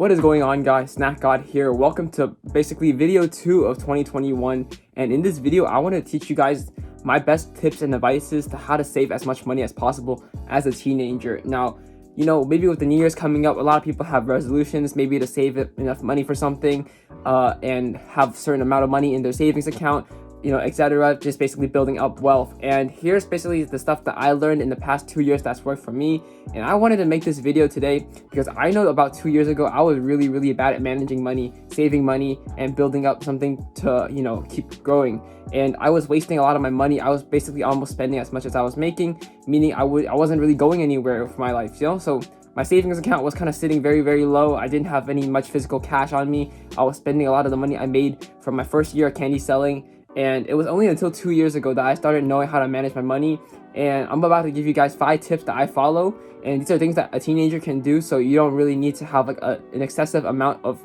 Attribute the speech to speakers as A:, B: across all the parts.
A: What is going on, guys? Snack God here. Welcome to basically video 2 of 2021, and in this video I want to teach you guys my best tips and advices to how to save as much money as possible as a teenager. Now, maybe with the New Year's coming up, a lot of people have resolutions, maybe to save enough money for something and have a certain amount of money in their savings account, etc. Just basically building up wealth. And here's basically the stuff that I learned in the past 2 years that's worked for me. And I wanted to make this video today because I know about 2 years ago I was really bad at managing money, saving money, and building up something to keep growing. And I was wasting a lot of my money. I was basically almost spending as much as I was making, meaning I wasn't really going anywhere with my life, so my savings account was kind of sitting very low. I didn't have any much physical cash on me. I was spending a lot of the money I made from my first year of candy selling. And it was only until 2 years ago that I started knowing how to manage my money. And I'm about to give you guys 5 tips that I follow. And these are things that a teenager can do, so you don't really need to have like an excessive amount of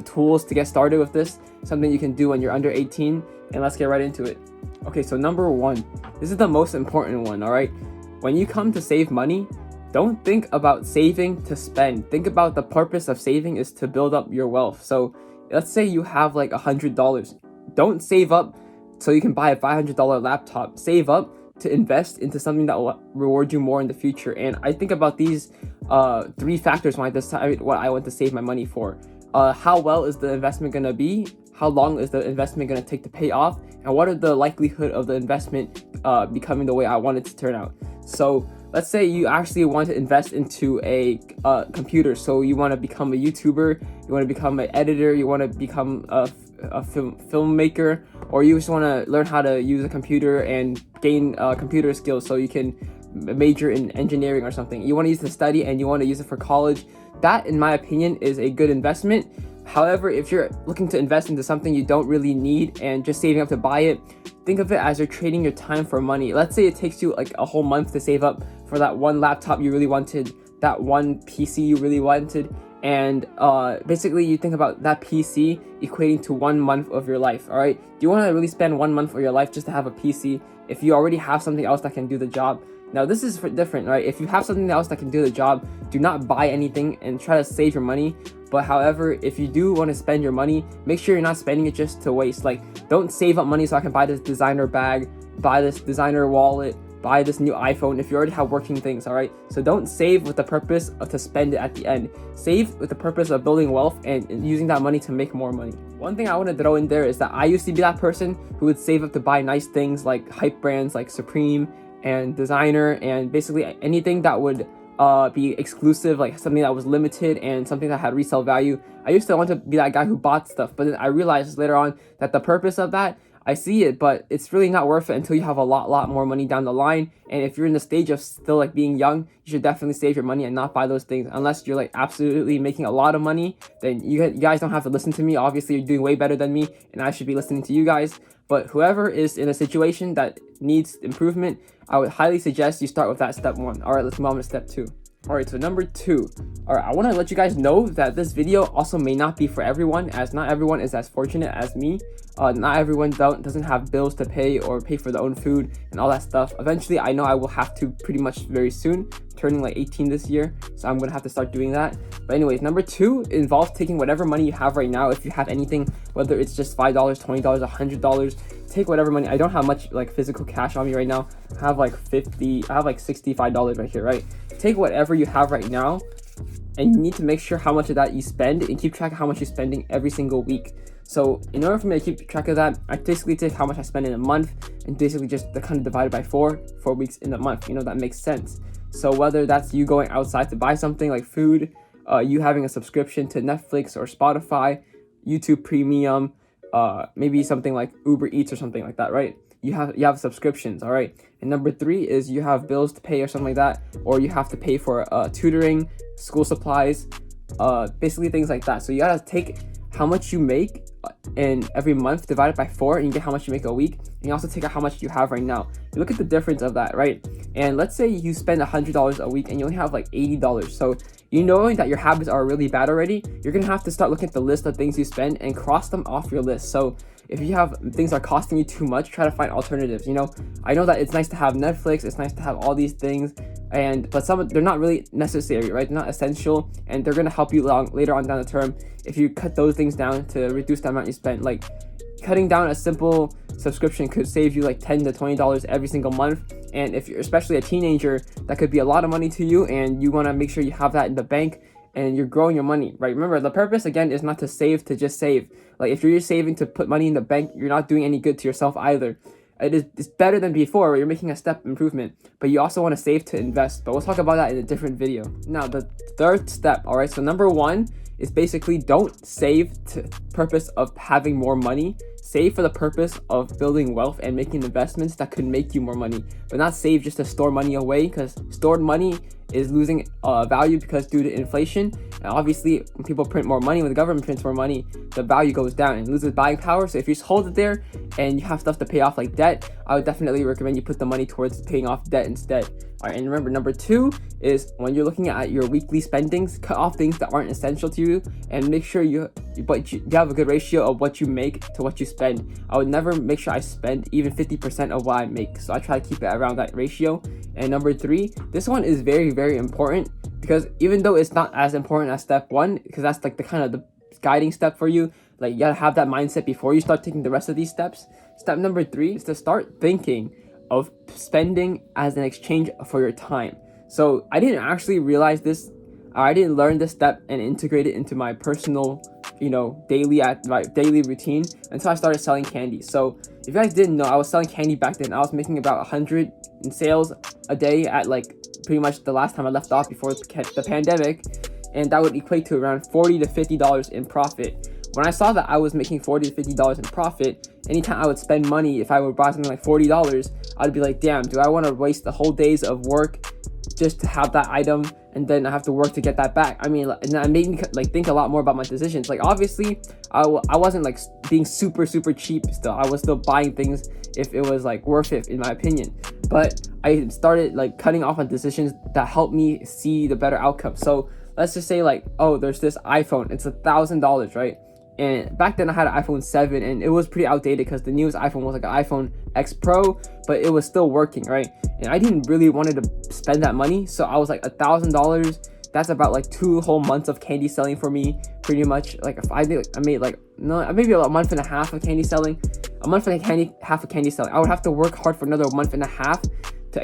A: tools to get started with this. Something you can do when you're under 18. And let's get right into it. Okay, so number 1. This is the most important one, all right? When you come to save money, don't think about saving to spend. Think about the purpose of saving is to build up your wealth. So let's say you have like $100. Don't save up so you can buy a $500 laptop. Save up to invest into something that will reward you more in the future. And I think about these 3 factors when I decide what I want to save my money for. How well is the investment going to be? How long is the investment going to take to pay off? And what are the likelihood of the investment becoming the way I want it to turn out? So let's say you actually want to invest into a computer. So you want to become a YouTuber, you want to become an editor, you want to become a filmmaker, or you just want to learn how to use a computer and gain computer skills so you can major in engineering or something. You want to use it to study and you want to use it for college. That, in my opinion, is a good investment. However, if you're looking to invest into something you don't really need and just saving up to buy it, think of it as you're trading your time for money. Let's say it takes you like a whole month to save up for that one laptop you really wanted, that one PC you really wanted, and basically you think about that PC equating to 1 month of your life. All right, do you want to really spend 1 month of your life just to have a PC if you already have something else that can do the job? Now this is different, right? If you have something else that can do the job, do not buy anything and try to save your money. But however, if you do want to spend your money, make sure you're not spending it just to waste. Like, don't save up money so I can buy this designer bag, buy this designer wallet, buy this new iPhone if you already have working things, all right? So don't save with the purpose of to spend it at the end. Save with the purpose of building wealth and using that money to make more money. One thing I want to throw in there is that I used to be that person who would save up to buy nice things like hype brands like Supreme and designer and basically anything that would be exclusive, like something that was limited and something that had resale value. I used to want to be that guy who bought stuff, but then I realized later on that the purpose of that, I see it, but it's really not worth it until you have a lot more money down the line. And if you're in the stage of still like being young, you should definitely save your money and not buy those things unless you're like absolutely making a lot of money. Then you guys don't have to listen to me. Obviously you're doing way better than me and I should be listening to you guys. But whoever is in a situation that needs improvement, I would highly suggest you start with that step 1. All right, let's move on to step 2. All right, so number 2. All right, I want to let you guys know that this video also may not be for everyone, as not everyone is as fortunate as me. Not everyone doesn't have bills to pay or pay for their own food and all that stuff. Eventually, I know I will have to pretty much very soon, turning like 18 this year, so I'm gonna have to start doing that. But anyways, number 2 involves taking whatever money you have right now. If you have anything, whether it's just $5, $20, $100, take whatever money. I don't have much like physical cash on me right now. I have like $65 right here, right? Take whatever you have right now, and you need to make sure how much of that you spend and keep track of how much you're spending every single week. So in order for me to keep track of that, I basically take how much I spend in a month and basically just kind of divide it by 4 weeks in a month. That makes sense. So whether that's you going outside to buy something like food, you having a subscription to Netflix or Spotify, YouTube Premium, maybe something like Uber Eats or something like that, right? You have subscriptions, all right? And number 3 is you have bills to pay or something like that, or you have to pay for tutoring, school supplies, basically things like that. So you gotta take how much you make and every month divide it by 4 and you get how much you make a week, and you also take out how much you have right now. You look at the difference of that, right? And let's say you spend $100 a week and you only have like $80. So knowing that your habits are really bad already, you're gonna have to start looking at the list of things you spend and cross them off your list. So if you have things that are costing you too much, try to find alternatives. I know that it's nice to have Netflix, it's nice to have all these things, but some they're not really necessary, right? They're not essential, and they're gonna help you later on down the term if you cut those things down to reduce the amount you spend. Like cutting down a simple subscription could save you like $10 to $20 every single month, and if you're especially a teenager, that could be a lot of money to you, and you want to make sure you have that in the bank and you're growing your money, right? Remember, the purpose again is not to save to just save. Like if you're just saving to put money in the bank, you're not doing any good to yourself either. It's better than before where you're making a step improvement, but you also want to save to invest. But we'll talk about that in a different video. Now, the third step, all right, so number one is basically don't save to purpose of having more money. Save for the purpose of building wealth and making investments that could make you more money, but not save just to store money away, because stored money is losing value because due to inflation. And obviously, when people print more money, when the government prints more money, the value goes down and loses buying power. So if you just hold it there and you have stuff to pay off like debt, I would definitely recommend you put the money towards paying off debt instead. All right, and remember, number two is when you're looking at your weekly spendings, cut off things that aren't essential to you and make sure you have a good ratio of what you make to what you spend. I would never make sure I spend even 50% of what I make, so I try to keep it around that ratio. And number three, this one is very, very important, because even though it's not as important as step one, because that's like the kind of the guiding step for you, like you gotta have that mindset before you start taking the rest of these steps. Step number three is to start thinking of spending as an exchange for your time. So I didn't actually realize this, I didn't learn this step and integrate it into my personal daily routine until I started selling candy. So if you guys didn't know, I was selling candy back then. I was making about 100 in sales a day at like pretty much the last time I left off before the pandemic, and that would equate to around $40 to $50 in profit. When I saw that I was making $40 to $50 in profit, anytime I would spend money, if I would buy something like $40, I'd be like, damn, do I want to waste the whole days of work just to have that item, and then I have to work to get that back? I mean, and that made me like think a lot more about my decisions. Like obviously, I wasn't like being super cheap still. I was still buying things if it was like worth it, in my opinion. But I started like cutting off on decisions that helped me see the better outcome. So let's just say like, oh, there's this iPhone. It's $1,000, right? And back then I had an iPhone 7 and it was pretty outdated because the newest iPhone was like an iPhone X Pro, but it was still working, right? And I didn't really wanted to spend that money, so I was like $1,000. That's about like 2 whole months of candy selling for me, pretty much. Like if I made like maybe a month and a half of candy selling, half of candy selling. I would have to work hard for another month and a half to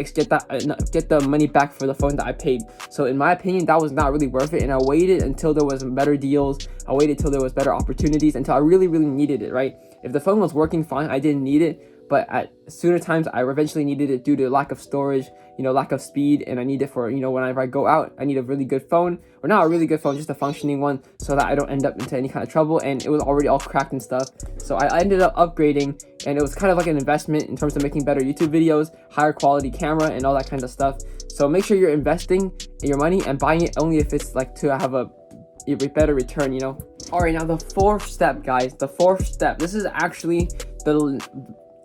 A: get the money back for the phone that I paid. So in my opinion, that was not really worth it, and I waited until there was better deals. I waited till there was better opportunities until I really needed it, right? If the phone was working fine, I didn't need it, but at sooner times I eventually needed it due to lack of storage, lack of speed, and I need it for, whenever I go out, I need a really good phone, or not a really good phone, just a functioning one, so that I don't end up into any kind of trouble. And it was already all cracked and stuff, so I ended up upgrading, and it was kind of like an investment in terms of making better YouTube videos, higher quality camera, and all that kind of stuff. So make sure you're investing in your money and buying it only if it's like to have a better return. All right, now the fourth step, guys, this is actually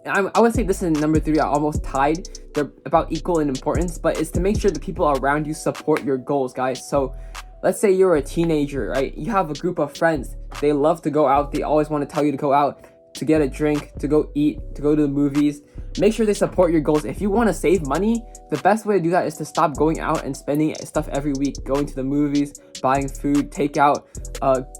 A: I would say this is number 3 are almost tied. They're about equal in importance, but it's to make sure the people around you support your goals, guys. So let's say you're a teenager, right? You have a group of friends. They love to go out. They always want to tell you to go out, to get a drink, to go eat, to go to the movies. Make sure they support your goals. If you want to save money, the best way to do that is to stop going out and spending stuff every week, going to the movies, buying food, takeout,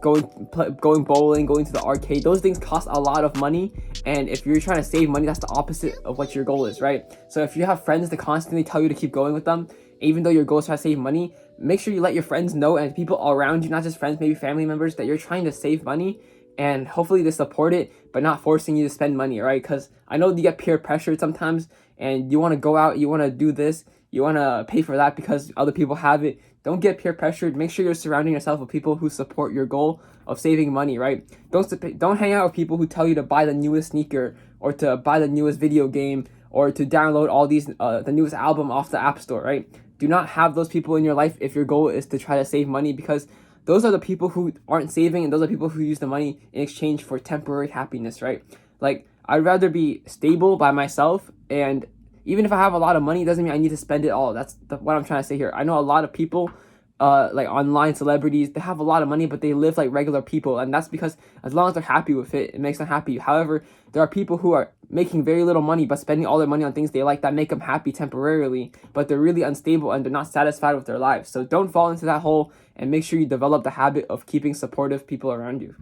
A: going bowling, going to the arcade. Those things cost a lot of money, and if you're trying to save money, that's the opposite of what your goal is, right? So if you have friends that constantly tell you to keep going with them, even though your goal is to save money, make sure you let your friends know and people around you, not just friends, maybe family members, that you're trying to save money, and hopefully they support it, but not forcing you to spend money, right? Because I know you get peer pressured sometimes, and you want to go out, you want to do this, you want to pay for that because other people have it. Don't get peer pressured. Make sure you're surrounding yourself with people who support your goal of saving money, right? Don't hang out with people who tell you to buy the newest sneaker, or to buy the newest video game, or to download all these the newest album off the App Store, right? Do not have those people in your life if your goal is to try to save money, because those are the people who aren't saving, and those are people who use the money in exchange for temporary happiness, right? Like, I'd rather be stable by myself, and even if I have a lot of money, it doesn't mean I need to spend it all. That's what I'm trying to say here. I know a lot of people like online celebrities, they have a lot of money, but they live like regular people, and that's because as long as they're happy with it, it makes them happy. However, there are people who are making very little money but spending all their money on things they like that make them happy temporarily, but they're really unstable and they're not satisfied with their lives. So don't fall into that hole, and make sure you develop the habit of keeping supportive people around you.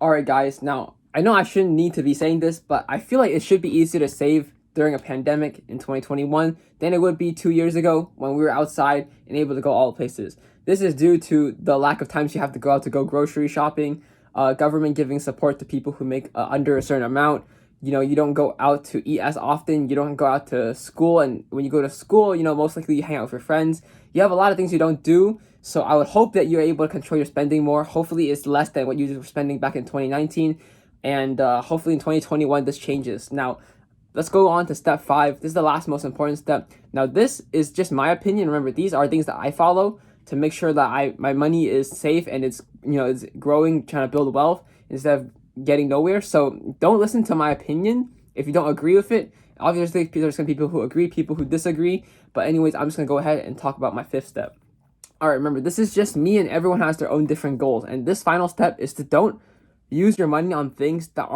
A: Alright guys, now I know I shouldn't need to be saying this, but I feel like it should be easier to save during a pandemic in 2021 than it would be 2 years ago when we were outside and able to go all places. This is due to the lack of times you have to go out to go grocery shopping, government giving support to people who make under a certain amount. You know, you don't go out to eat as often, you don't go out to school, and when you go to school, you know, most likely you hang out with your friends. You have a lot of things you don't do, so I would hope that you're able to control your spending more. Hopefully it's less than what you were spending back in 2019, and hopefully in 2021 this changes. Now, let's go on to step 5. This is the last most important step. Now, this is just my opinion. Remember, these are things that I follow to make sure that my money is safe and it's, you know, it's growing, trying to build wealth instead of getting nowhere. So don't listen to my opinion if you don't agree with it. Obviously, there's some people who agree, people who disagree. But anyways, I'm just going to go ahead and talk about my 5th step. All right, remember, this is just me, and everyone has their own different goals. And this final step is to don't use your money on things that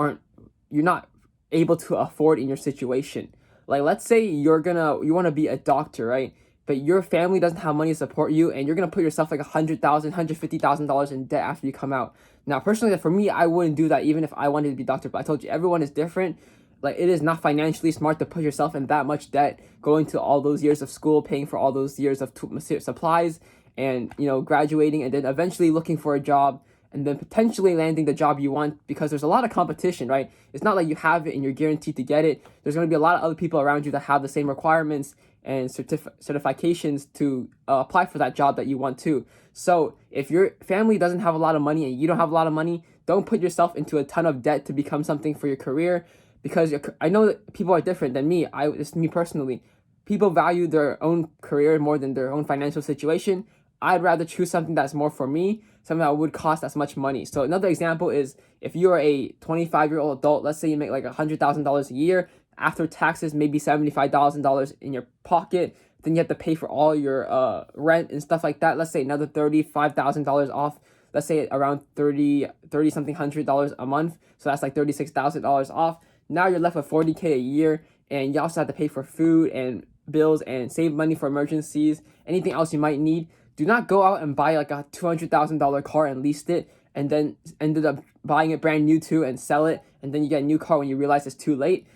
A: you're not able to afford in your situation. Like, let's say you want to be a doctor, right? But your family doesn't have money to support you, and you're gonna put yourself like $100,000, $150,000 in debt after you come out. Now, personally, for me, I wouldn't do that even if I wanted to be a doctor. But I told you, everyone is different. Like, it is not financially smart to put yourself in that much debt, going to all those years of school, paying for all those years of supplies, and, you know, graduating, and then eventually looking for a job, and then potentially landing the job you want, because there's a lot of competition, right? It's not like you have it and you're guaranteed to get it. There's going to be a lot of other people around you that have the same requirements and certifications to apply for that job that you want to. So if your family doesn't have a lot of money and you don't have a lot of money, don't put yourself into a ton of debt to become something for your career, because I know that people are different than me. It's me personally. People value their own career more than their own financial situation. I'd rather choose something that's more for me, something that would cost as much money. So another example is, if you're a 25-year-old adult, let's say you make like $100,000 a year, after taxes, maybe $75,000 in your pocket, then you have to pay for all your rent and stuff like that. Let's say another $35,000 off. Let's say around $30 something $100 a month. So that's like $36,000 off. Now you're left with $40K a year, and you also have to pay for food and bills and save money for emergencies, anything else you might need. Do not go out and buy like a $200,000 car and lease it, and then ended up buying it brand new too and sell it, and then you get a new car when you realize it's too late.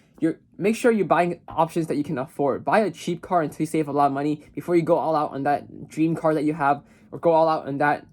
A: Make sure you're buying options that you can afford. Buy a cheap car until you save a lot of money before you go all out on that dream car that you have, or go all out on that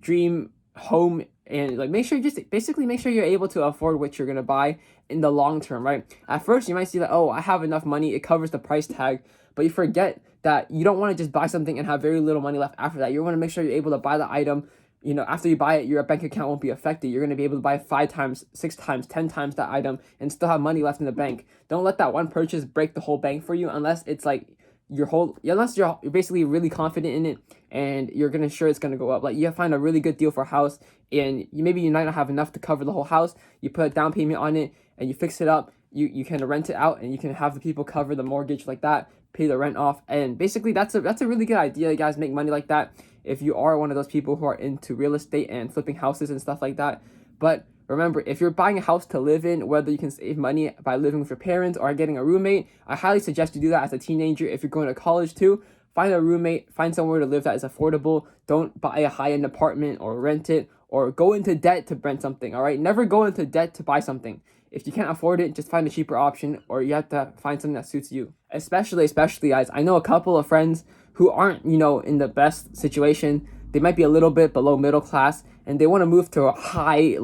A: dream home. And like, make sure you're able to afford what you're gonna buy in the long term, right? At first you might see that, oh, I have enough money, it covers the price tag, but you forget that you don't want to just buy something and have very little money left after that. You want to make sure you're able to buy the item. You know, after you buy it, your bank account won't be affected. You're going to be able to buy 5 times, 6 times, 10 times that item and still have money left in the bank. Don't let that one purchase break the whole bank for you, unless it's like unless you're basically really confident in it and you're gonna sure it's gonna go up. Like, you find a really good deal for a house, and maybe you might not have enough to cover the whole house. You put a down payment on it and you fix it up. You can rent it out, and you can have the people cover the mortgage like that, pay the rent off, and basically that's a really good idea. You guys make money like that if you are one of those people who are into real estate and flipping houses and stuff like that. But remember, if you're buying a house to live in, whether you can save money by living with your parents or getting a roommate, I highly suggest you do that as a teenager. If you're going to college too, find a roommate, find somewhere to live that is affordable. Don't buy a high-end apartment or rent it, or go into debt to rent something, all right? Never go into debt to buy something. If you can't afford it, just find a cheaper option, or you have to find something that suits you. Especially guys, I know a couple of friends who aren't, in the best situation. They might be a little bit below middle class, and they want to move to a high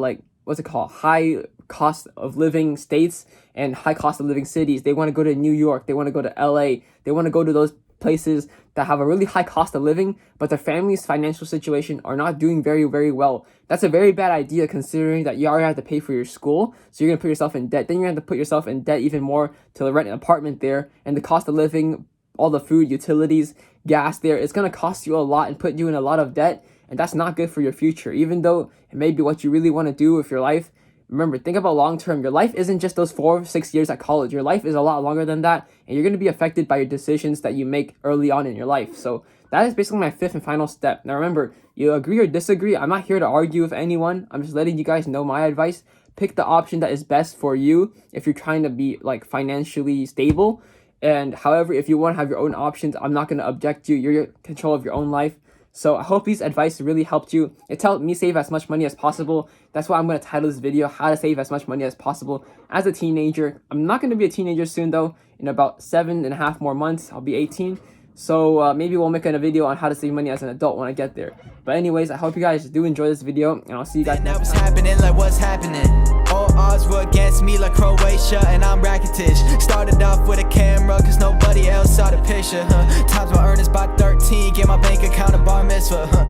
A: cost of living states and high cost of living cities. They want to go to New York, they want to go to LA, they want to go to those places that have a really high cost of living, but their family's financial situation are not doing very, very well. That's a very bad idea, considering that you already have to pay for your school, so you're gonna put yourself in debt. Then you're gonna have to put yourself in debt even more to rent an apartment there, and the cost of living, all the food, utilities, gas there, it's gonna cost you a lot and put you in a lot of debt, and that's not good for your future. Even though it may be what you really want to do with your life, remember, think about long term. Your life isn't just those 4 or 6 years at college. Your life is a lot longer than that, and you're going to be affected by your decisions that you make early on in your life. So that is basically my fifth and final step. Now remember, you agree or disagree, I'm not here to argue with anyone. I'm just letting you guys know my advice. Pick the option that is best for you if you're trying to be like financially stable. And however, if you want to have your own options, I'm not going to object you. You're in control of your own life. So I hope these advice really helped you. It's helped me save as much money as possible. That's why I'm going to title this video, How to Save as Much Money as Possible as a Teenager. I'm not going to be a teenager soon though. In about 7.5 more months, I'll be 18. So maybe we'll make a video on how to save money as an adult when I get there. But anyways, I hope you guys do enjoy this video, and I'll see you guys next time.
B: Happening like what's happening. All odds were against me like Croatia, and I'm racketish. Started off with a camera cause nobody else saw the picture. Times my earnings by 13, get my bank account a bar mitzvah.